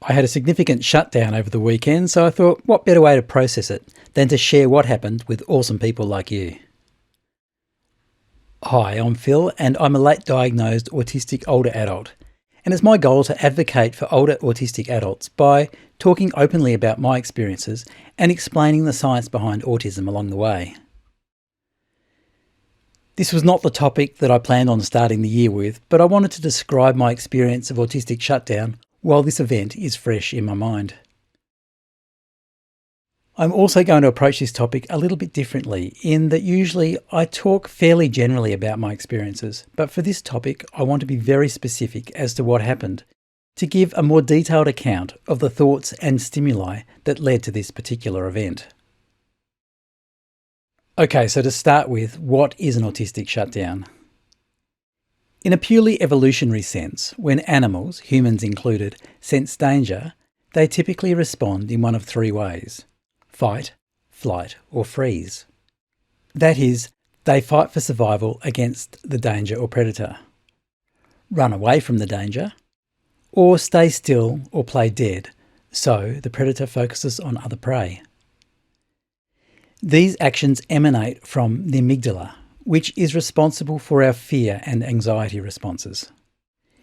I had a significant shutdown over the weekend, so I thought, what better way to process it than to share what happened with awesome people like you. Hi, I'm Phil, and I'm a late diagnosed autistic older adult. And it's my goal to advocate for older autistic adults by talking openly about my experiences and explaining the science behind autism along the way. This was not the topic that I planned on starting the year with, but I wanted to describe my experience of Autistic Shutdown while this event is fresh in my mind. I'm also going to approach this topic a little bit differently in that usually I talk fairly generally about my experiences, but for this topic I want to be very specific as to what happened, to give a more detailed account of the thoughts and stimuli that led to this particular event. Okay, so to start with, what is an autistic shutdown? In a purely evolutionary sense, when animals, humans included, sense danger, they typically respond in one of three ways: fight, flight, or freeze. That is, they fight for survival against the danger or predator, run away from the danger, or stay still or play dead, so the predator focuses on other prey. These actions emanate from the amygdala, which is responsible for our fear and anxiety responses.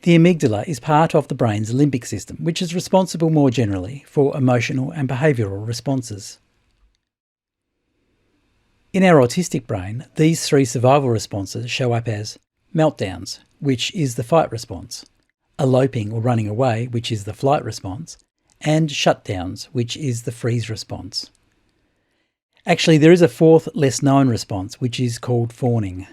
The amygdala is part of the brain's limbic system, which is responsible more generally for emotional and behavioural responses. In our autistic brain, these three survival responses show up as meltdowns, which is the fight response, eloping or running away, which is the flight response, and shutdowns, which is the freeze response. Actually, there is a fourth, less known response, which is called fawning.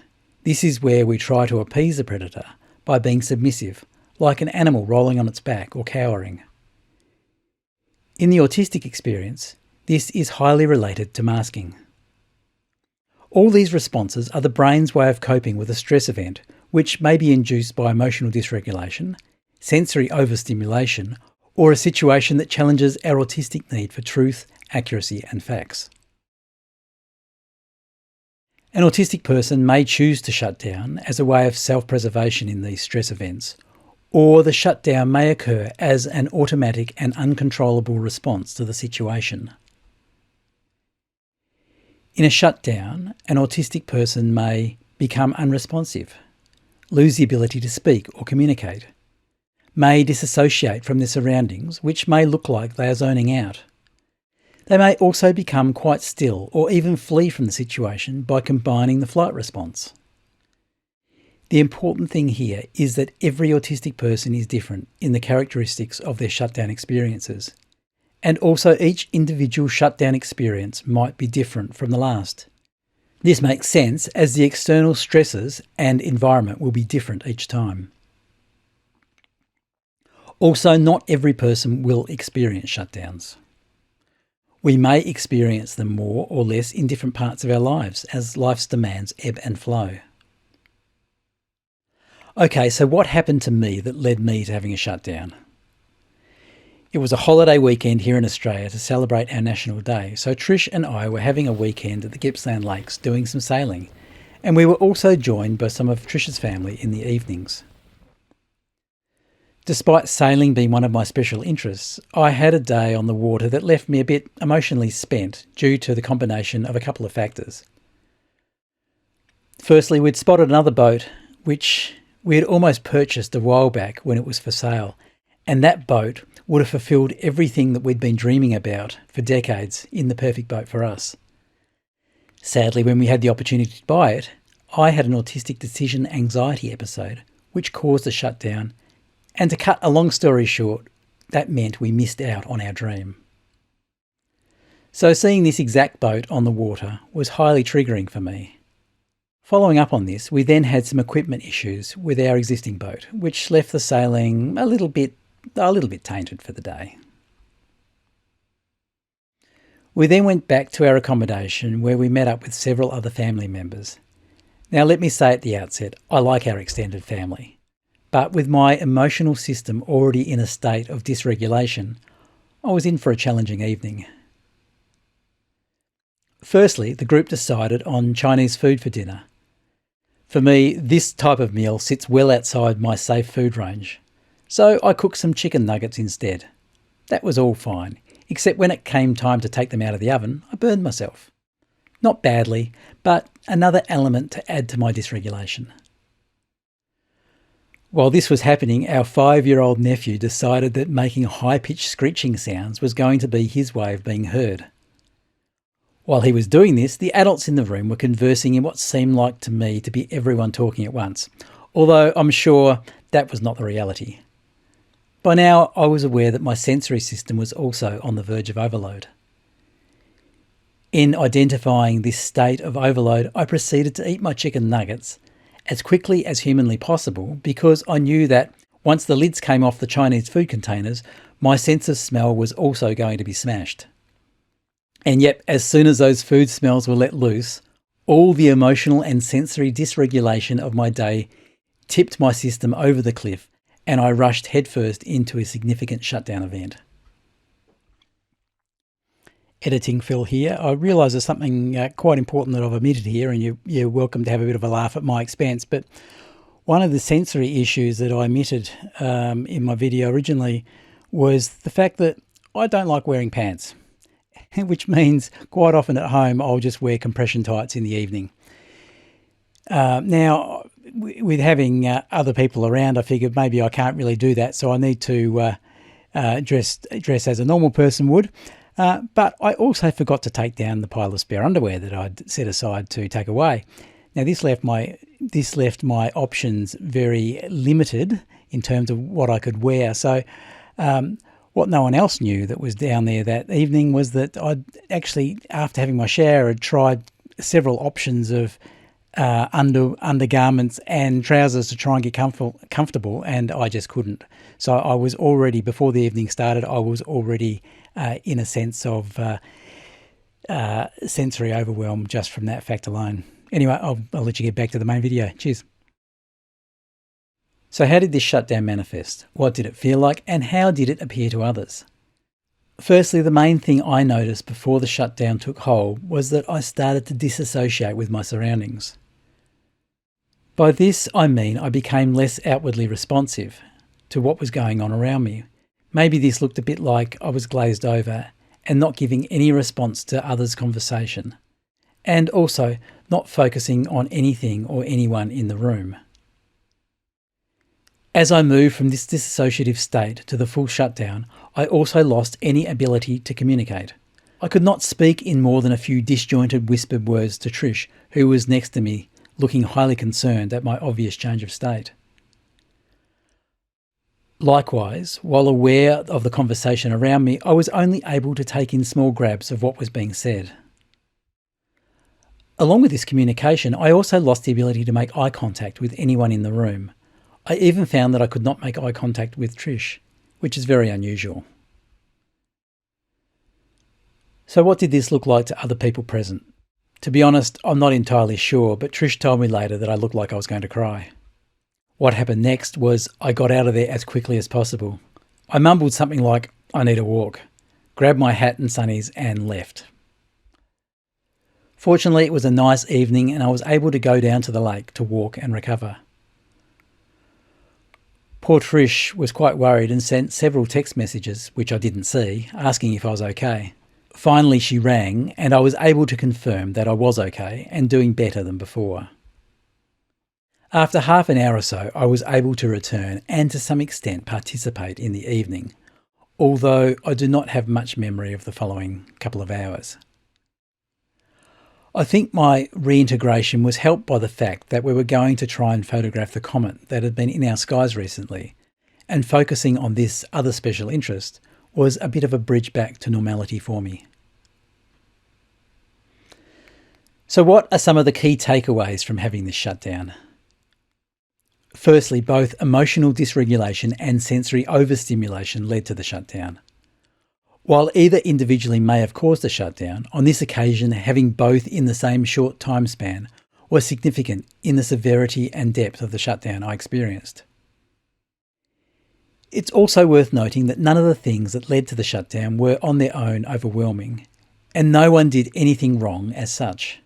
This is where we try to appease the predator by being submissive, like an animal rolling on its back or cowering. In the autistic experience, this is highly related to masking. All these responses are the brain's way of coping with a stress event, which may be induced by emotional dysregulation, sensory overstimulation, or a situation that challenges our autistic need for truth, accuracy, and facts. An autistic person may choose to shut down as a way of self-preservation in these stress events, or the shutdown may occur as an automatic and uncontrollable response to the situation. In a shutdown, an autistic person may become unresponsive, lose the ability to speak or communicate, may disassociate from their surroundings, which may look like they are zoning out. They may also become quite still or even flee from the situation by combining the flight response. The important thing here is that every autistic person is different in the characteristics of their shutdown experiences, and also each individual shutdown experience might be different from the last. This makes sense as the external stresses and environment will be different each time. Also, not every person will experience shutdowns. We may experience them more or less in different parts of our lives as life's demands ebb and flow. Okay, so what happened to me that led me to having a shutdown? It was a holiday weekend here in Australia to celebrate our National Day, so Trish and I were having a weekend at the Gippsland Lakes doing some sailing, and we were also joined by some of Trish's family in the evenings. Despite sailing being one of my special interests, I had a day on the water that left me a bit emotionally spent due to the combination of a couple of factors. Firstly, we'd spotted another boat which we had almost purchased a while back when it was for sale, and that boat would have fulfilled everything that we'd been dreaming about for decades in the perfect boat for us. Sadly, when we had the opportunity to buy it, I had an autistic decision anxiety episode which caused a shutdown. And to cut a long story short, that meant we missed out on our dream. So seeing this exact boat on the water was highly triggering for me. Following up on this, we then had some equipment issues with our existing boat, which left the sailing a little bit tainted for the day. We then went back to our accommodation where we met up with several other family members. Now let me say at the outset, I like our extended family. But with my emotional system already in a state of dysregulation, I was in for a challenging evening. Firstly, the group decided on Chinese food for dinner. For me, this type of meal sits well outside my safe food range, so I cooked some chicken nuggets instead. That was all fine, except when it came time to take them out of the oven, I burned myself. Not badly, but another element to add to my dysregulation. While this was happening, our 5-year-old nephew decided that making high-pitched screeching sounds was going to be his way of being heard. While he was doing this, the adults in the room were conversing in what seemed like to me to be everyone talking at once, although I'm sure that was not the reality. By now, I was aware that my sensory system was also on the verge of overload. In identifying this state of overload, I proceeded to eat my chicken nuggets as quickly as humanly possible because I knew that once the lids came off the Chinese food containers, my sense of smell was also going to be smashed. And yet, as soon as those food smells were let loose, all the emotional and sensory dysregulation of my day tipped my system over the cliff, and I rushed headfirst into a significant shutdown event. Editing Phil here. I realise there's something quite important that I've omitted here, and you're welcome to have a bit of a laugh at my expense, but one of the sensory issues that I omitted in my video originally was the fact that I don't like wearing pants, which means quite often at home I'll just wear compression tights in the evening. Now, with having other people around, I figured maybe I can't really do that, so I need to dress as a normal person would. But I also forgot to take down the pile of spare underwear that I'd set aside to take away. Now this left my options very limited in terms of what I could wear. So what no one else knew that was down there that evening was that I'd actually, after having my shower, had tried several options of undergarments and trousers to try and get comfortable, and I just couldn't. So I was already, before the evening started, I was already in a sense of sensory overwhelm just from that fact alone. Anyway, I'll let you get back to the main video. Cheers. So how did this shutdown manifest? What did it feel like, and how did it appear to others? Firstly, the main thing I noticed before the shutdown took hold was that I started to disassociate with my surroundings. By this, I mean I became less outwardly responsive to what was going on around me. Maybe this looked a bit like I was glazed over and not giving any response to others' conversation, and also not focusing on anything or anyone in the room. As I moved from this dissociative state to the full shutdown, I also lost any ability to communicate. I could not speak in more than a few disjointed whispered words to Trish, who was next to me, looking highly concerned at my obvious change of state. Likewise, while aware of the conversation around me, I was only able to take in small grabs of what was being said. Along with this communication, I also lost the ability to make eye contact with anyone in the room. I even found that I could not make eye contact with Trish, which is very unusual. So what did this look like to other people present? To be honest, I'm not entirely sure, but Trish told me later that I looked like I was going to cry. What happened next was I got out of there as quickly as possible. I mumbled something like, "I need a walk," grabbed my hat and sunnies and left. Fortunately, it was a nice evening and I was able to go down to the lake to walk and recover. Poor Trish was quite worried and sent several text messages, which I didn't see, asking if I was okay. Finally, she rang and I was able to confirm that I was okay and doing better than before. After half an hour or so, I was able to return and to some extent participate in the evening, although I do not have much memory of the following couple of hours. I think my reintegration was helped by the fact that we were going to try and photograph the comet that had been in our skies recently, and focusing on this other special interest was a bit of a bridge back to normality for me. So what are some of the key takeaways from having this shutdown? Firstly, both emotional dysregulation and sensory overstimulation led to the shutdown. While either individually may have caused a shutdown, on this occasion having both in the same short time span was significant in the severity and depth of the shutdown I experienced. It's also worth noting that none of the things that led to the shutdown were on their own overwhelming, and no one did anything wrong as such.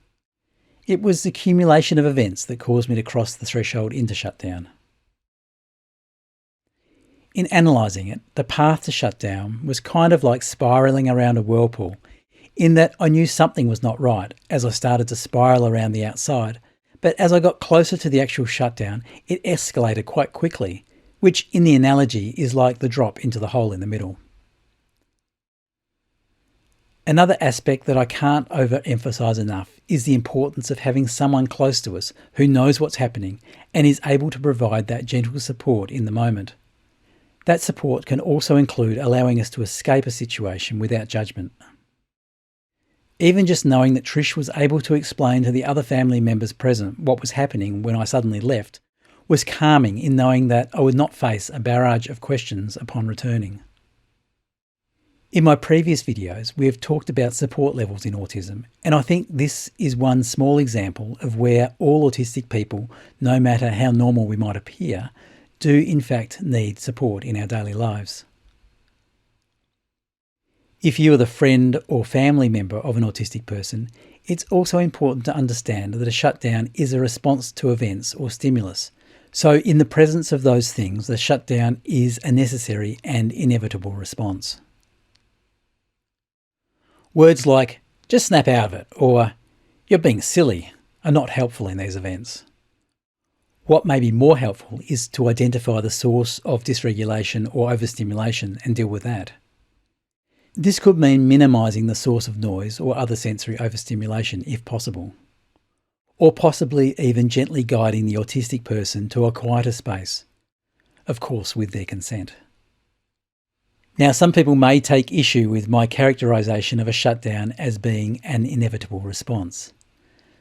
It was the accumulation of events that caused me to cross the threshold into shutdown. In analysing it, the path to shutdown was kind of like spiralling around a whirlpool, in that I knew something was not right as I started to spiral around the outside, but as I got closer to the actual shutdown, it escalated quite quickly, which in the analogy is like the drop into the hole in the middle. Another aspect that I can't overemphasise enough is the importance of having someone close to us who knows what's happening and is able to provide that gentle support in the moment. That support can also include allowing us to escape a situation without judgment. Even just knowing that Trish was able to explain to the other family members present what was happening when I suddenly left was calming in knowing that I would not face a barrage of questions upon returning. In my previous videos, we have talked about support levels in autism, and I think this is one small example of where all autistic people, no matter how normal we might appear, do in fact need support in our daily lives. If you are the friend or family member of an autistic person, it's also important to understand that a shutdown is a response to events or stimulus. So in the presence of those things, the shutdown is a necessary and inevitable response. Words like, just snap out of it, or you're being silly, are not helpful in these events. What may be more helpful is to identify the source of dysregulation or overstimulation and deal with that. This could mean minimising the source of noise or other sensory overstimulation if possible, or possibly even gently guiding the autistic person to a quieter space, of course with their consent. Now, some people may take issue with my characterisation of a shutdown as being an inevitable response.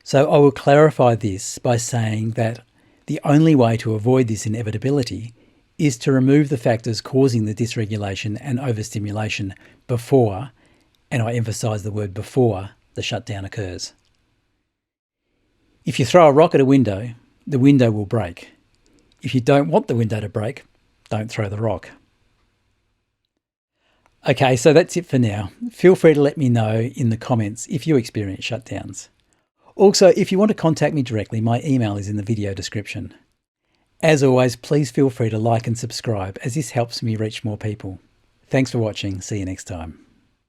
So I will clarify this by saying that the only way to avoid this inevitability is to remove the factors causing the dysregulation and overstimulation before, and I emphasise the word before, the shutdown occurs. If you throw a rock at a window, the window will break. If you don't want the window to break, don't throw the rock. Okay, so that's it for now. Feel free to let me know in the comments if you experience shutdowns. Also, if you want to contact me directly, my email is in the video description. As always, please feel free to like and subscribe as this helps me reach more people. Thanks for watching. See you next time.